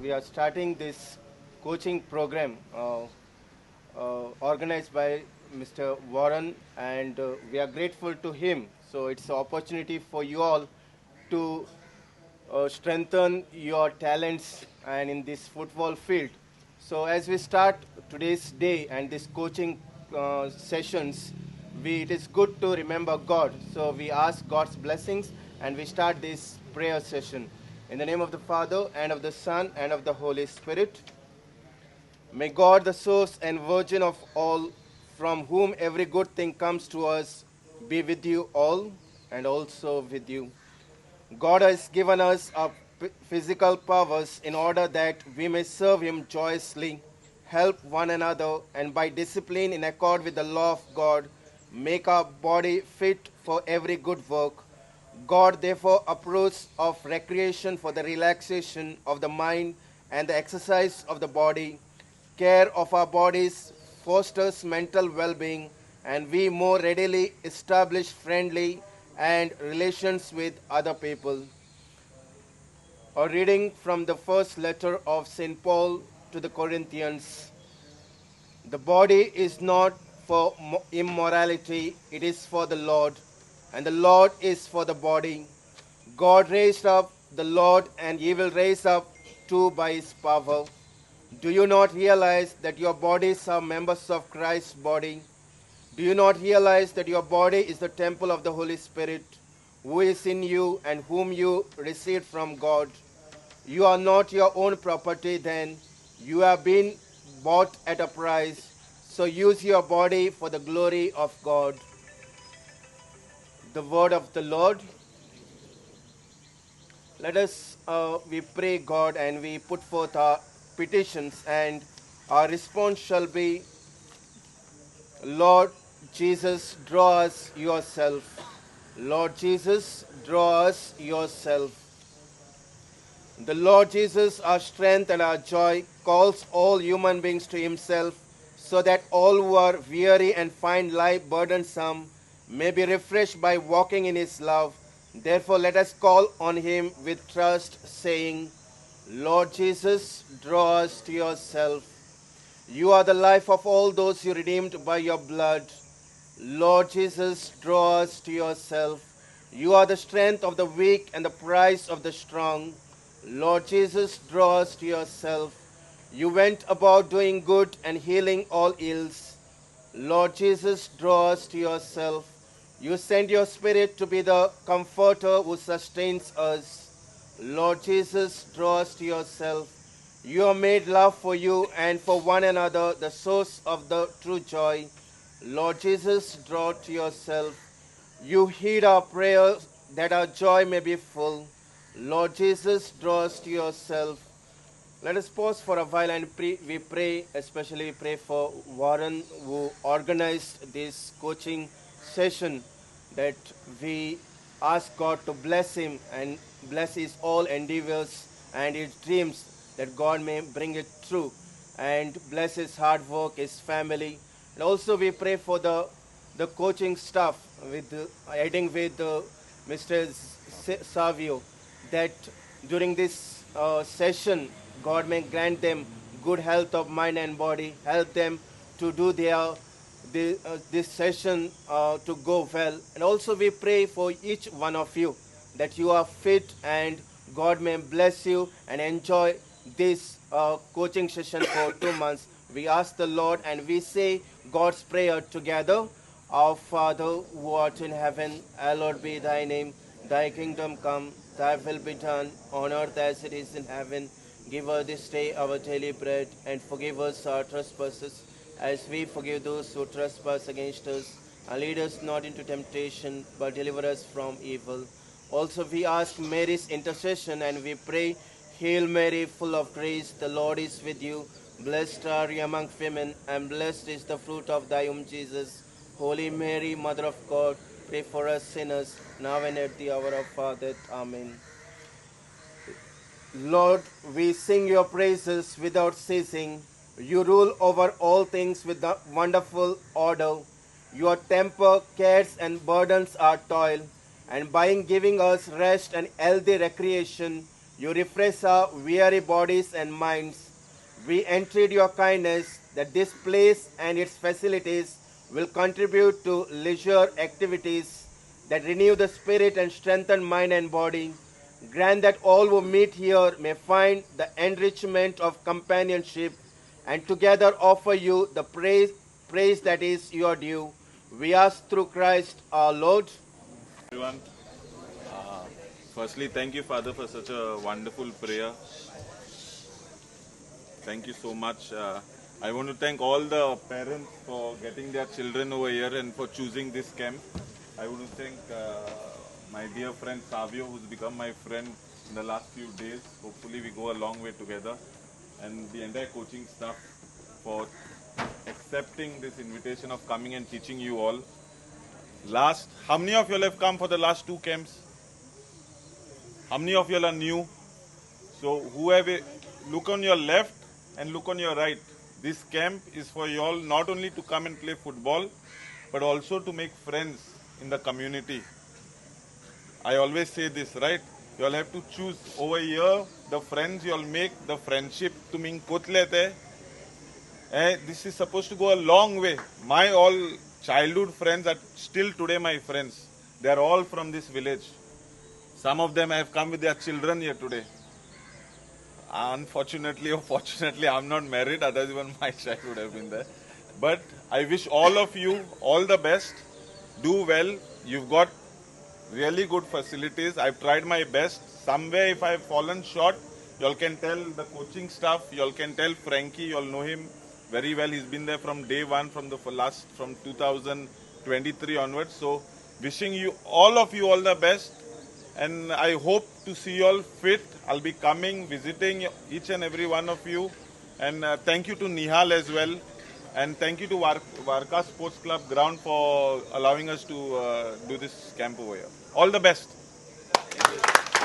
we are starting this coaching program organized by Mr. Warren, and we are grateful to him. So it's an opportunity for you all to strengthen your talents and in this football field. So as we start today's day and this coaching sessions, it is good to remember God. So we ask God's blessings and we start this prayer session. In the name of the Father and of the Son and of the Holy Spirit. May God, the source and virgin of all, from whom every good thing comes to us, be with you all and also with you. God has given us our physical powers in order that we may serve Him joyously, help one another, and by discipline in accord with the law of God, make our body fit for every good work. God therefore approves of recreation for the relaxation of the mind and the exercise of the body. Care of our bodies fosters mental well-being, and we more readily establish friendly and relations with other people. A reading from the first letter of St. Paul to the Corinthians. The body is not for immorality, it is for the Lord, and the Lord is for the body. God raised up the Lord, and He will raise up too by His power. Do you not realize that your bodies are members of Christ's body? Do you not realize that your body is the temple of the Holy Spirit, who is in you and whom you received from God? You are not your own property then. You have been bought at a price. So use your body for the glory of God. The word of the Lord. Let us, we pray God and we put forth our petitions, and our response shall be, Lord Jesus, draw us yourself. Lord Jesus, draw us yourself. The Lord Jesus, our strength and our joy, calls all human beings to Himself, so that all who are weary and find life burdensome may be refreshed by walking in His love. Therefore, let us call on Him with trust, saying, Lord Jesus, draw us to yourself. You are the life of all those you redeemed by your blood. Lord Jesus, draw us to yourself. You are the strength of the weak and the price of the strong. Lord Jesus, draw us to yourself. You went about doing good and healing all ills. Lord Jesus, draw us to yourself. You sent your Spirit to be the comforter who sustains us. Lord Jesus, draw us to yourself. You have made love for you and for one another the source of the true joy. Lord Jesus, draw to yourself. You heed our prayers that our joy may be full. Lord Jesus, draw us to yourself. Let us pause for a while and we pray, especially we pray for Warren, who organized this coaching session, that we ask God to bless him and bless his all endeavors and his dreams, that God may bring it true, and bless his hard work, his family. And also we pray for the coaching staff, with heading with Mr. Savio, that during this session, God may grant them good health of mind and body, help them to do this session to go well. And also we pray for each one of you that you are fit and God may bless you and enjoy this coaching session for 2 months. We ask the Lord and we say God's prayer together. Our Father who art in heaven, hallowed be thy name. Thy kingdom come, thy will be done on earth as it is in heaven. Give us this day our daily bread, and forgive us our trespasses, as we forgive those who trespass against us. And lead us not into temptation, but deliver us from evil. Also we ask Mary's intercession, and we pray, Hail Mary, full of grace, the Lord is with you. Blessed are you among women, and blessed is the fruit of thy womb, Jesus. Holy Mary, Mother of God, pray for us sinners, now and at the hour of our death. Amen. Lord, we sing your praises without ceasing. You rule over all things with wonderful order. Your temper, cares, and burdens are toil, and by giving us rest and healthy recreation, You refresh our weary bodies and minds. We entreat your kindness that this place and its facilities will contribute to leisure activities that renew the spirit and strengthen mind and body. Grant that all who meet here may find the enrichment of companionship and together offer you the praise that is your due. We ask through Christ our Lord. Everyone, firstly, thank you, Father, for such a wonderful prayer. Thank you so much. I want to thank all the parents for getting their children over here and for choosing this camp. I want to thank my dear friend Savio, who's become my friend in the last few days. Hopefully, we go a long way together. And the entire coaching staff for accepting this invitation of coming and teaching you all. How many of you all have come for the last 2 camps? How many of you all are new? So look on your left and look on your right. This camp is for you all not only to come and play football, but also to make friends in the community. I always say this, right? You all have to choose over here the friends you all make, the friendship to mean kotlete. This is supposed to go a long way. My all childhood friends are still today my friends. They are all from this village. Some of them have come with their children here today. Unfortunately or fortunately, I'm not married, otherwise even my child would have been there. But I wish all of you all the best. Do well. You've got really good facilities. I've tried my best. Somewhere if I've fallen short, you all can tell the coaching staff, you all can tell Frankie, you all know him very well. He's been there from day one, from 2023 onwards. So wishing you all the best. And I hope to see you all fit. I'll be coming, visiting each and every one of you. And thank you to Nihal as well. And thank you to Varka Sports Club Ground for allowing us to do this camp over here. All the best.